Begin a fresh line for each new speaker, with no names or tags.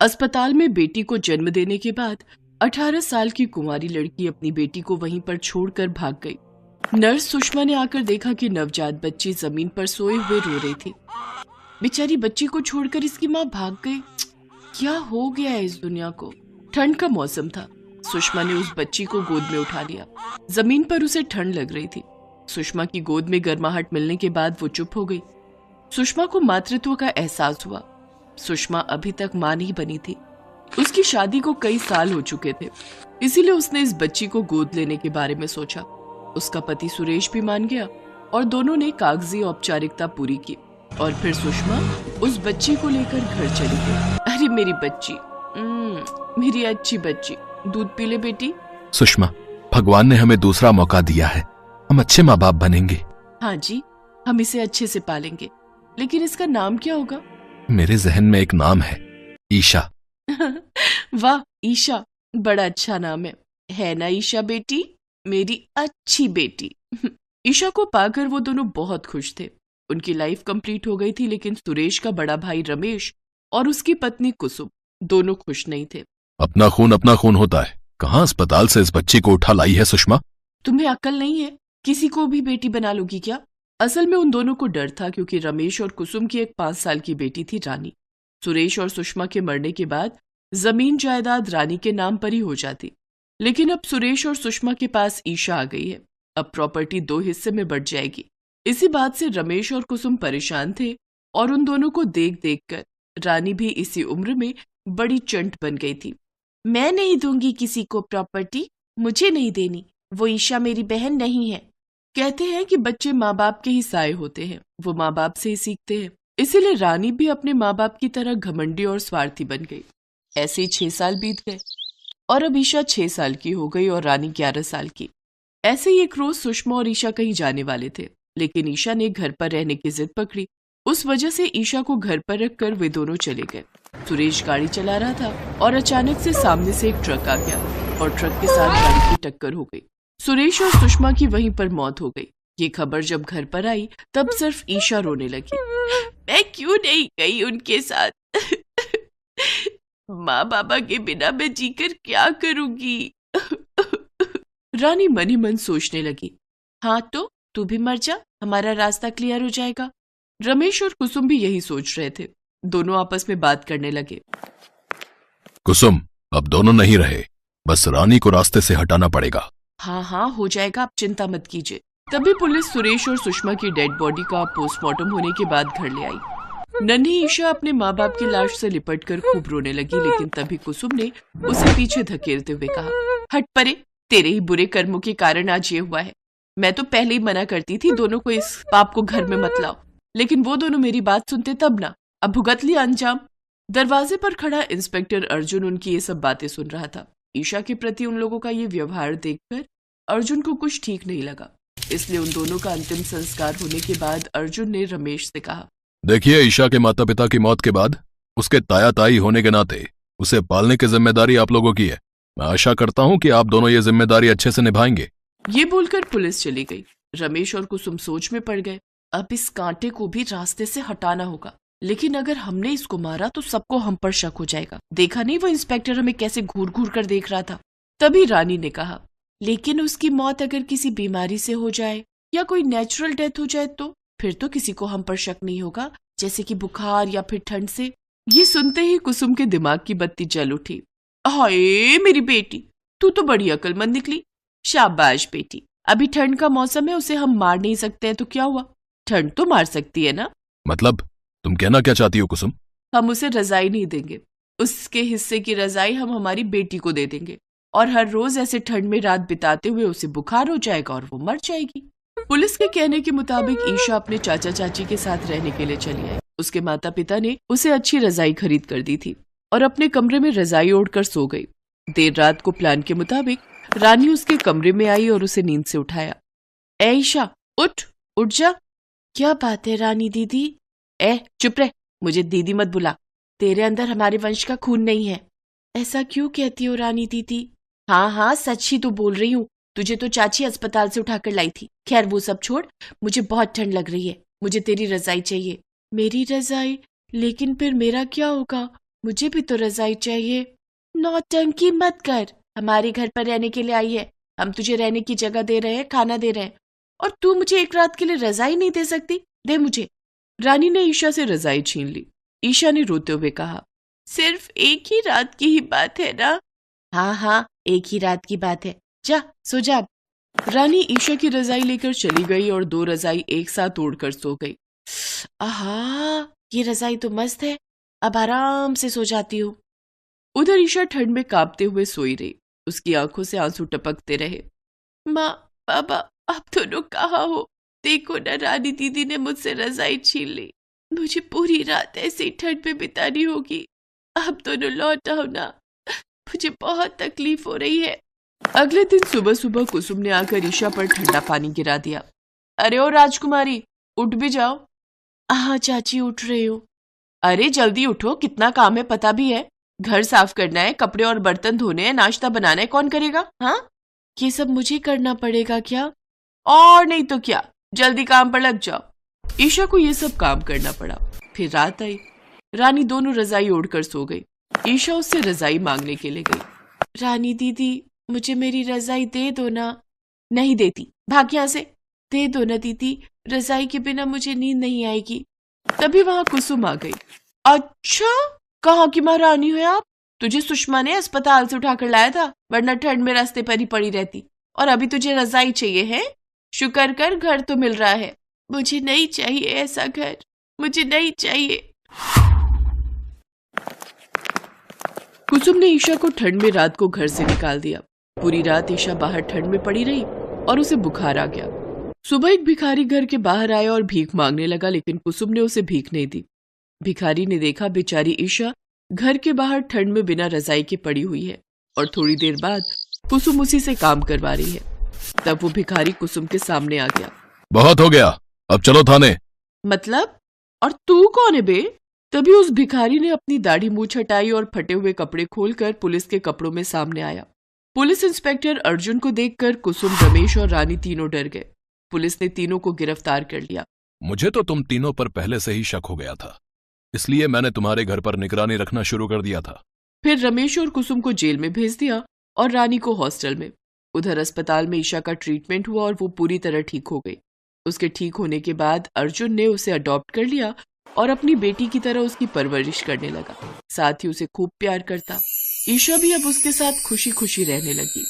अस्पताल में बेटी को जन्म देने के बाद 18 साल की कुंवारी लड़की अपनी बेटी को वहीं पर छोड़कर भाग गई। नर्स सुषमा ने आकर देखा कि नवजात बच्ची जमीन पर सोए हुए रो रही थी। बेचारी बच्ची को छोड़कर इसकी माँ भाग गई। क्या हो गया है इस दुनिया को। ठंड का मौसम था। सुषमा ने उस बच्ची को गोद में उठा लिया। जमीन पर उसे ठंड लग रही थी। सुषमा की गोद में गर्माहट मिलने के बाद वो चुप हो गई। सुषमा को मातृत्व का एहसास हुआ। सुषमा अभी तक मां नहीं बनी थी। उसकी शादी को कई साल हो चुके थे, इसीलिए उसने इस बच्ची को गोद लेने के बारे में सोचा। उसका पति सुरेश भी मान गया और दोनों ने कागजी औपचारिकता पूरी की और फिर सुषमा उस बच्ची को लेकर घर चली गई। अरे मेरी बच्ची, मेरी अच्छी बच्ची, दूध पी ले बेटी।
सुषमा, भगवान ने हमें दूसरा मौका दिया है, हम अच्छे माँ बाप बनेंगे।
हाँ जी, हम इसे अच्छे से पालेंगे, लेकिन इसका नाम क्या होगा?
मेरे जहन में एक नाम है, ईशा।
वाह ईशा, बड़ा अच्छा नाम है ना ईशा बेटी, मेरी अच्छी बेटी। ईशा को पाकर वो दोनों बहुत खुश थे। उनकी लाइफ कंप्लीट हो गई थी, लेकिन सुरेश का बड़ा भाई रमेश और उसकी पत्नी कुसुम दोनों खुश नहीं थे।
अपना खून होता है। कहाँ अस्पताल से इस बच्ची को उठा लाई है सुषमा?
तुम्हें अक्ल नहीं है? किसी को भी बेटी बना लोगी क्या? असल में उन दोनों को डर था, क्योंकि रमेश और कुसुम की एक 5 साल की बेटी थी रानी। सुरेश और सुषमा के मरने के बाद जमीन जायदाद रानी के नाम पर ही हो जाती, लेकिन अब सुरेश और सुषमा के पास ईशा आ गई है। अब प्रॉपर्टी 2 हिस्से में बढ़ जाएगी। इसी बात से रमेश और कुसुम परेशान थे और उन दोनों को देख देख कर रानी भी इसी उम्र में बड़ी चंट बन गई थी। मैं नहीं दूंगी किसी को प्रॉपर्टी, मुझे नहीं देनी, वो ईशा मेरी बहन नहीं है। कहते हैं कि बच्चे माँ बाप के ही साए होते हैं, वो माँ बाप से ही सीखते हैं। इसीलिए रानी भी अपने माँ बाप की तरह घमंडी और स्वार्थी बन गई। ऐसे ही 6 साल बीत गए और अब ईशा 6 साल की हो गई और रानी 11 साल की। ऐसे ही एक रोज सुषमा और ईशा कहीं जाने वाले थे, लेकिन ईशा ने घर पर रहने की जिद पकड़ी। उस वजह से ईशा को घर पर रखकर वे दोनों चले गए। सुरेश गाड़ी चला रहा था और अचानक से सामने से एक ट्रक आ गया और ट्रक के साथ गाड़ी की टक्कर हो गई। सुरेश और सुषमा की वहीं पर मौत हो गई। ये खबर जब घर पर आई तब सिर्फ ईशा रोने लगी। मैं क्यों नहीं गई उनके साथ? माँ बाबा के बिना मैं जीकर क्या करूंगी? रानी मन ही मन सोचने लगी। हाँ तो तू भी मर जा, हमारा रास्ता क्लियर हो जाएगा। रमेश और कुसुम भी यही सोच रहे थे। दोनों आपस में बात करने लगे।
कुसुम, अब दोनों नहीं रहे, बस रानी को रास्ते से हटाना पड़ेगा।
हाँ हो जाएगा, आप चिंता मत कीजिए। तभी पुलिस सुरेश और सुषमा की डेड बॉडी का पोस्टमार्टम होने के बाद घर ले आई। नन्ही ईशा अपने माँ बाप की लाश से लिपटकर खूब रोने लगी, लेकिन तभी कुसुम ने उसे पीछे धकेलते हुए कहा, हट परे, तेरे ही बुरे कर्मों के कारण आज ये हुआ है। मैं तो पहले ही मना करती थी दोनों को इस पाप को घर में मत लाओ, लेकिन वो दोनों मेरी बात सुनते तब ना, अब भुगत लिया अंजाम। दरवाजे पर खड़ा इंस्पेक्टर अर्जुन उनकी ये सब बातें सुन रहा था। ईशा के प्रति उन लोगों का ये व्यवहार देखकर अर्जुन को कुछ ठीक नहीं लगा, इसलिए उन दोनों का अंतिम संस्कार होने के बाद अर्जुन ने रमेश से कहा,
देखिए, ईशा के माता पिता की मौत के बाद उसके ताया ताई होने के नाते उसे पालने की जिम्मेदारी आप लोगों की है। मैं आशा करता हूँ कि आप दोनों ये जिम्मेदारी अच्छे से निभाएंगे।
ये बोलकर पुलिस चली गई। रमेश और कुसुम सोच में पड़ गए। अब इस कांटे को भी रास्ते से हटाना होगा, लेकिन अगर हमने इसको मारा तो सबको हम पर शक हो जाएगा। देखा नहीं वो इंस्पेक्टर हमें कैसे घूर घूर कर देख रहा था। तभी रानी ने कहा, लेकिन उसकी मौत अगर किसी बीमारी से हो जाए या कोई नेचुरल डेथ हो जाए तो फिर तो किसी को हम पर शक नहीं होगा, जैसे कि बुखार या फिर ठंड से। ये सुनते ही कुसुम के दिमाग की बत्ती जल उठी। हाय मेरी बेटी, तू तो बड़ी अक्लमंद निकली। शाबाश बेटी, अभी ठंड का मौसम है, उसे हम मार नहीं सकते हैं तो क्या हुआ, ठंड तो मार सकती है ना।
मतलब तुम कहना क्या चाहती हो कुसुम?
हम उसे रजाई नहीं देंगे, उसके हिस्से की रजाई हम हमारी बेटी को दे देंगे और हर रोज ऐसे ठंड में रात बिताते हुए उसे बुखार हो जाएगा और वो मर जाएगी। पुलिस के कहने के मुताबिक ईशा अपने चाचा चाची के साथ रहने के लिए चली आई। उसके माता पिता ने उसे अच्छी रजाई खरीद कर दी थी और अपने कमरे में रजाई ओढ़कर सो गई। देर रात को प्लान के मुताबिक रानी उसके कमरे में आई और उसे नींद से उठाया। ए ईशा, उठ जा। क्या बात है रानी दीदी? चुप रह, मुझे दीदी मत बुला, तेरे अंदर हमारे वंश का खून नहीं है। ऐसा क्यों कहती हो रानी दीदी? हाँ सच ही तो बोल रही हूँ, तुझे तो चाची अस्पताल से उठाकर लाई थी। खैर वो सब छोड़, मुझे बहुत ठंड लग रही है, मुझे तेरी रजाई चाहिए। मेरी रजाई? लेकिन फिर मेरा क्या होगा? मुझे भी तो रजाई चाहिए। नौटंकी मत कर, हमारे घर पर रहने के लिए आई है, हम तुझे रहने की जगह दे रहे हैं, खाना दे रहे हैं, और तू मुझे एक रात के लिए रजाई नहीं दे सकती? दे मुझे। रानी ने ईशा से रजाई छीन ली। ईशा ने रोते हुए कहा, सिर्फ एक ही रात की ही बात है ना? हाँ हाँ, एक ही रात की बात है, जा सो जा। रानी ईशा की रजाई लेकर चली गई और 2 रजाई एक साथ ओढ़कर सो गई। आहा, ये रजाई तो मस्त है, अब आराम से सो जाती हूँ। उधर ईशा ठंड में कांपते हुए सोई रही। उसकी आंखों से आंसू टपकते रहे। माँ, पापा, आप दोनों कहाँ हो? देखो ना, रानी दीदी ने मुझसे रजाई छीन ली। मुझे पूरी रात ऐसे ही ठंड में बितानी होगी। आप दोनों लौट आओ ना, मुझे बहुत तकलीफ हो रही है। अगले दिन सुबह सुबह कुसुम ने आकर ईशा पर ठंडा पानी गिरा दिया। अरे ओ राजकुमारी, उठ भी जाओ। हाँ चाची, उठ रही हूँ। अरे जल्दी उठो, कितना काम है पता भी है। घर साफ करना है, कपड़े और बर्तन धोने हैं, नाश्ता बनाना है, कौन करेगा? हाँ, ये सब मुझे करना पड़ेगा क्या? और नहीं तो क्या, जल्दी काम पर लग जाओ। ईशा को ये सब काम करना पड़ा। फिर रात आई। रानी दोनों रजाई ओढ़कर सो गई। ईशा उससे रजाई मांगने के लिए गई। रानी दीदी, मुझे मेरी रजाई दे दो ना। नहीं देती, भाग यहाँ से। दे दो ना दीदी, रजाई के बिना मुझे नींद नहीं आएगी। तभी वहां कुसुम आ गई। अच्छा, कहाँ की महारानी हो आप? तुझे सुषमा ने अस्पताल से उठाकर लाया था, वरना ठंड में रास्ते पर ही पड़ी रहती। और अभी तुझे रजाई चाहिए है? शुक्र कर, घर तो मिल रहा है। मुझे नहीं चाहिए ऐसा घर, मुझे नहीं चाहिए। कुसुम ने ईशा को ठंड में रात को घर से निकाल दिया। पूरी रात ईशा बाहर ठंड में पड़ी रही और उसे बुखार आ गया। सुबह एक भिखारी घर के बाहर आया और भीख मांगने लगा, लेकिन कुसुम ने उसे भीख नहीं दी। भिखारी ने देखा बेचारी ईशा घर के बाहर ठंड में बिना रजाई के पड़ी हुई है और थोड़ी देर बाद कुसुम उसी से काम करवा रही है। तब वो भिखारी कुसुम के सामने आ गया।
बहुत हो गया, अब चलो थाने।
मतलब? और तू कौन है बे? तभी उस भिखारी ने अपनी दाढ़ी मूछ हटाई और फटे हुए कपड़े खोलकर पुलिस के कपड़ों में सामने आया। पुलिस इंस्पेक्टर अर्जुन को देखकर कुसुम, रमेश और रानी तीनों डर गए। पुलिस ने तीनों को गिरफ्तार कर लिया।
मुझे तो तुम तीनों पर पहले से ही शक हो गया था, इसलिए मैंने तुम्हारे घर पर निगरानी रखना शुरू कर दिया था।
फिर रमेश और कुसुम को जेल में भेज दिया और रानी को हॉस्टल में। उधर अस्पताल में ईशा का ट्रीटमेंट हुआ और वो पूरी तरह ठीक हो गई। उसके ठीक होने के बाद अर्जुन ने उसे अडॉप्ट कर लिया और अपनी बेटी की तरह उसकी परवरिश करने लगा। साथ ही उसे खूब प्यार करता। ईशा भी अब उसके साथ खुशी खुशी रहने लगी।